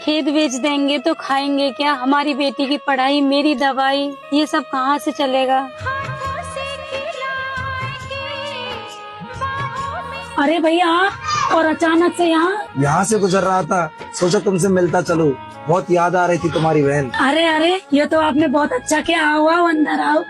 खेत बेच देंगे तो खाएंगे क्या? हमारी बेटी की पढ़ाई, मेरी दवाई, ये सब कहाँ से चलेगा? अरे भैया, और अचानक से यहाँ से गुजर रहा था, सोचा तुमसे मिलता चलूं। बहुत याद आ रही थी तुम्हारी बहन। अरे ये तो आपने बहुत अच्छा किया। आओ आओ, अंदर आओ।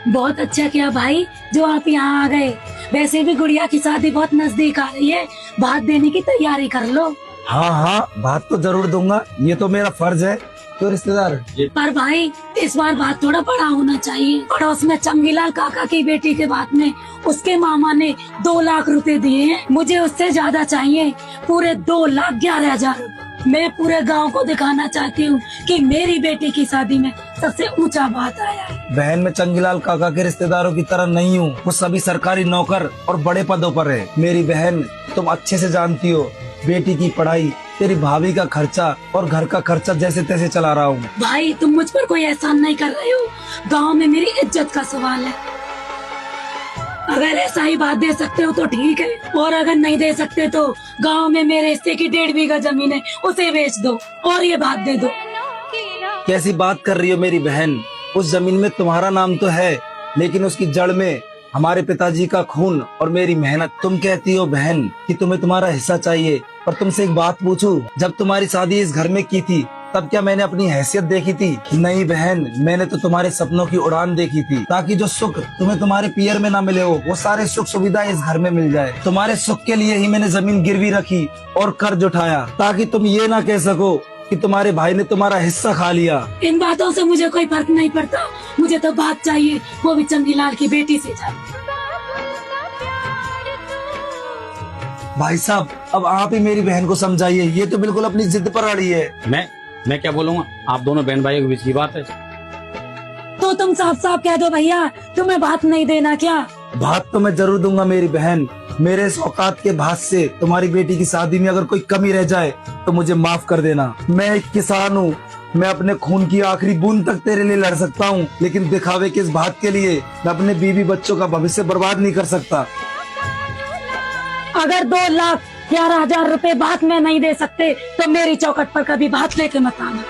बहुत अच्छा किया भाई जो आप यहाँ आ गए। वैसे भी गुड़िया की शादी बहुत नजदीक आ रही है, भात देने की तैयारी कर लो। हाँ, भात तो जरूर दूंगा, ये तो मेरा फर्ज है। तो रिश्तेदार, पर भाई इस बार बात थोड़ा बड़ा होना चाहिए। पड़ोस में चंगीलाल काका की बेटी के बात में उसके मामा ने 2 लाख रुपए दिए हैं। मुझे उससे ज्यादा चाहिए, पूरे 2,11,000 रुपए। मैं पूरे गांव को दिखाना चाहती हूँ कि मेरी बेटी की शादी में सबसे ऊंचा बात आया है। बहन में चंगीलाल काका के रिश्तेदारों की तरह नहीं हूँ। वो सभी सरकारी नौकर और बड़े पदों पर है। मेरी बहन, तुम अच्छे से जानती हो, बेटी की पढ़ाई, तेरी भाभी का खर्चा और घर का खर्चा जैसे तैसे चला रहा हूँ। भाई तुम मुझ पर कोई एहसान नहीं कर रहे हो। गांव में मेरी इज्जत का सवाल है। अगर ऐसा ही बात दे सकते हो तो ठीक है, और अगर नहीं दे सकते तो गांव में मेरे हिस्से की 1.5 बीघा जमीन है, उसे बेच दो और ये बात दे दो। कैसी बात कर रही हो मेरी बहन? उस जमीन में तुम्हारा नाम तो है, लेकिन उसकी जड़ में हमारे पिताजी का खून और मेरी मेहनत। तुम कहती हो बहन कि तुम्हें तुम्हारा हिस्सा चाहिए, पर तुमसे एक बात पूछूं, जब तुम्हारी शादी इस घर में की थी तब क्या मैंने अपनी हैसियत देखी थी? नहीं बहन, मैंने तो तुम्हारे सपनों की उड़ान देखी थी, ताकि जो सुख तुम्हें तुम्हारे पियर में ना मिले हो, वो सारे सुख सुविधा इस घर में मिल जाए। तुम्हारे सुख के लिए ही मैंने जमीन गिरवी रखी और कर्ज उठाया, ताकि तुम ये ना कह सको कि तुम्हारे भाई ने तुम्हारा हिस्सा खा लिया। इन बातों से मुझे कोई फर्क नहीं पड़ता। मुझे तो बात चाहिए, वो भी चंगीलाल की बेटी से चाहिए। भाई साहब, अब आप ही मेरी बहन को समझाइए, ये तो बिल्कुल अपनी जिद पर अड़ी है। मैं क्या बोलूँगा? आप दोनों बहन भाइयों के बीच की बात है। तो तुम साफ साफ कह दो भैया, तुम्हें बात नहीं देना क्या? भात तो मैं जरूर दूंगा मेरी बहन। मेरे इस औकात के भात से तुम्हारी बेटी की शादी में अगर कोई कमी रह जाए तो मुझे माफ कर देना। मैं एक किसान हूँ, मैं अपने खून की आखिरी बूंद तक तेरे लिए लड़ सकता हूँ, लेकिन दिखावे के इस भात के लिए मैं अपने बीवी बच्चों का भविष्य बर्बाद नहीं कर सकता। अगर 2,11,000 रुपए बात में नहीं दे सकते तो मेरी चौखट पर कभी बात लेके मत आना।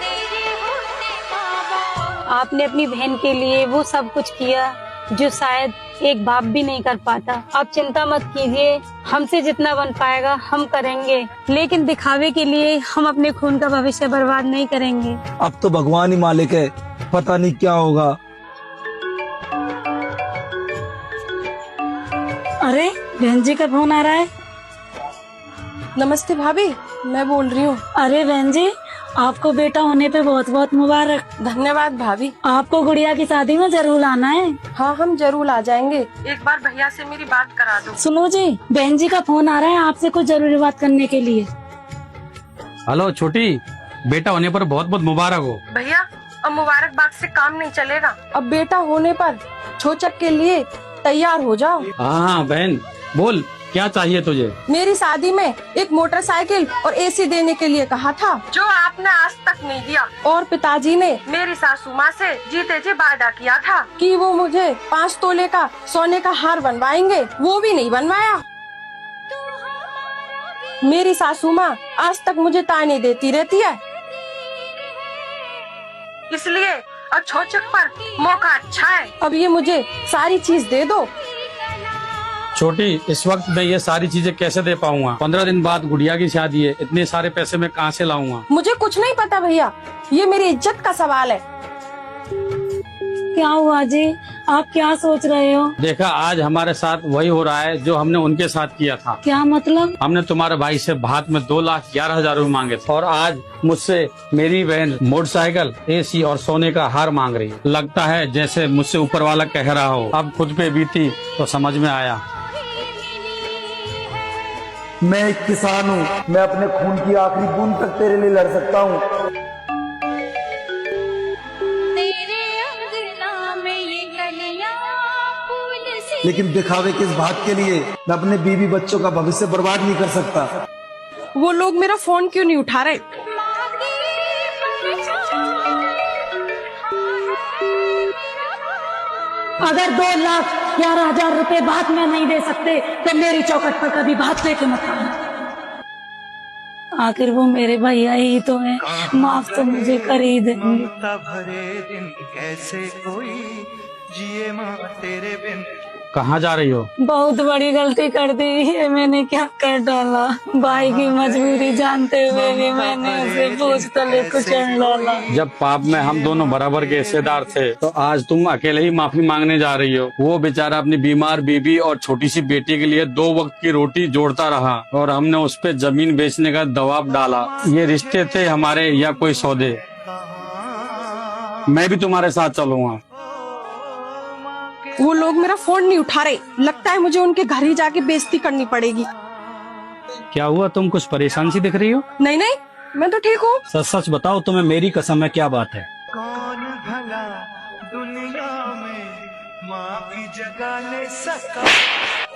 आपने अपनी बहन के लिए वो सब कुछ किया जो शायद एक बाप भी नहीं कर पाता। आप चिंता मत कीजिए, हमसे जितना बन पाएगा हम करेंगे, लेकिन दिखावे के लिए हम अपने खून का भविष्य बर्बाद नहीं करेंगे। अब तो भगवान ही मालिक है, पता नहीं क्या होगा। अरे बहन जी का फोन आ रहा है। नमस्ते भाभी, मैं बोल रही हूँ। अरे बहन जी, आपको बेटा होने पे बहुत बहुत मुबारक। धन्यवाद भाभी। आपको गुड़िया की शादी में जरूर आना है। हाँ, हम जरूर आ जाएंगे। एक बार भैया से मेरी बात करा दो। सुनो जी, बहन जी का फोन आ रहा है आपसे कुछ जरूरी बात करने के लिए। हेलो छोटी, बेटा होने पर बहुत बहुत मुबारक हो। भैया, अब मुबारकबाद से काम नहीं चलेगा। अब बेटा होने पर छोचक के लिए तैयार हो जाओ। हाँ बहन, बोल क्या चाहिए तुझे? मेरी शादी में एक मोटरसाइकिल और एसी देने के लिए कहा था, जो आपने आज तक नहीं दिया। और पिताजी ने मेरी सासू माँ से जीते जी वादा किया था कि वो मुझे 5 तोले का सोने का हार बनवाएंगे, वो भी नहीं बनवाया। मेरी सासू माँ आज तक मुझे ताने देती रहती है, इसलिए अब छोचक पर मौका अच्छा है। अब ये मुझे सारी चीज दे दो। छोटी, इस वक्त मैं ये सारी चीजें कैसे दे पाऊंगा? 15 दिन बाद गुड़िया की शादी है, इतने सारे पैसे मैं कहाँ से लाऊंगा? मुझे कुछ नहीं पता भैया, ये मेरी इज्जत का सवाल है। क्या हुआ जी, आप क्या सोच रहे हो? देखा, आज हमारे साथ वही हो रहा है जो हमने उनके साथ किया था। क्या मतलब? हमने तुम्हारे भाई से भात में 2,11,000 रुपए मांगे थे, और आज मुझसे मेरी बहन मोटरसाइकिल, एसी और सोने का हार मांग रही है। लगता है जैसे मुझसे ऊपर वाला कह रहा हो। अब खुद पे बीती तो समझ में आया। मैं एक किसान हूँ, मैं अपने खून की आखिरी बूंद तक तेरे लिए लड़ सकता हूँ। लेकिन दिखावे के इस बात के लिए मैं अपने बीवी बच्चों का भविष्य बर्बाद नहीं कर सकता। वो लोग मेरा फोन क्यों नहीं उठा रहे? अगर 2,11,000 रुपए बात में नहीं दे सकते तो मेरी चौखट पर कभी बात लेके मत आना। आखिर वो मेरे भैया ही तो हैं, माफ तो मुझे कर ही देंगे। ममता भरे दिन कैसे कोई जिए माँ तेरे बिन। कहाँ जा रही हो? बहुत बड़ी गलती कर दी है मैंने, क्या कर डाला। भाई की मजबूरी जानते हुए भी मैंने उसे बोझ तले कुचल डाला। जब पाप में हम दोनों बराबर के हिस्सेदार थे तो आज तुम अकेले ही माफी मांगने जा रही हो। वो बेचारा अपनी बीमार बीबी और छोटी सी बेटी के लिए 2 वक्त की रोटी जोड़ता रहा और हमने उस पे जमीन बेचने का दबाव डाला। ये रिश्ते थे हमारे या कोई सौदे? मैं भी तुम्हारे साथ चलूंगा। वो लोग मेरा फोन नहीं उठा रहे, लगता है मुझे उनके घर ही जाके बेइज्जती करनी पड़ेगी। क्या हुआ, तुम कुछ परेशान सी दिख रही हो? नहीं नहीं, मैं तो ठीक हूँ। सच सच बताओ, तुम्हें मेरी कसम है, क्या बात है? कौन भला दुनिया में माँ की जगह ले सका,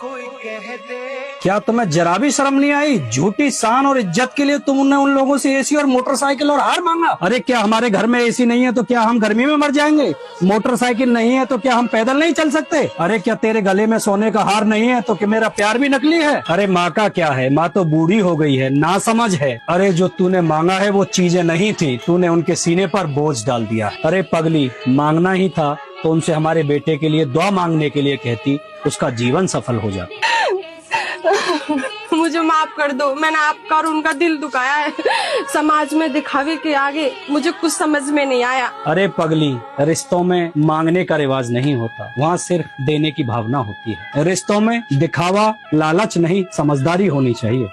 कोई कह दे। क्या तुम्हें जरा भी शर्म नहीं आई? झूठी शान और इज्जत के लिए तुमने उन लोगों से एसी और मोटरसाइकिल और हार मांगा। अरे क्या हमारे घर में एसी नहीं है तो क्या हम गर्मी में मर जाएंगे? मोटरसाइकिल नहीं है तो क्या हम पैदल नहीं चल सकते? अरे क्या तेरे गले में सोने का हार नहीं है तो क्या मेरा प्यार भी नकली है? अरे माँ का क्या है, माँ तो बूढ़ी हो गई है, ना समझ है। अरे जो तूने मांगा है वो चीजें नहीं थी, तूने उनके सीने पर बोझ डाल दिया। अरे पगली, मांगना ही था तो उनसे हमारे बेटे के लिए दुआ मांगने के लिए कहती, उसका जीवन सफल हो जाता। मुझे माफ कर दो, मैंने आपका और उनका दिल दुखाया है। समाज में दिखावे के आगे मुझे कुछ समझ में नहीं आया। अरे पगली, रिश्तों में मांगने का रिवाज नहीं होता, वहाँ सिर्फ देने की भावना होती है। रिश्तों में दिखावा, लालच नहीं, समझदारी होनी चाहिए।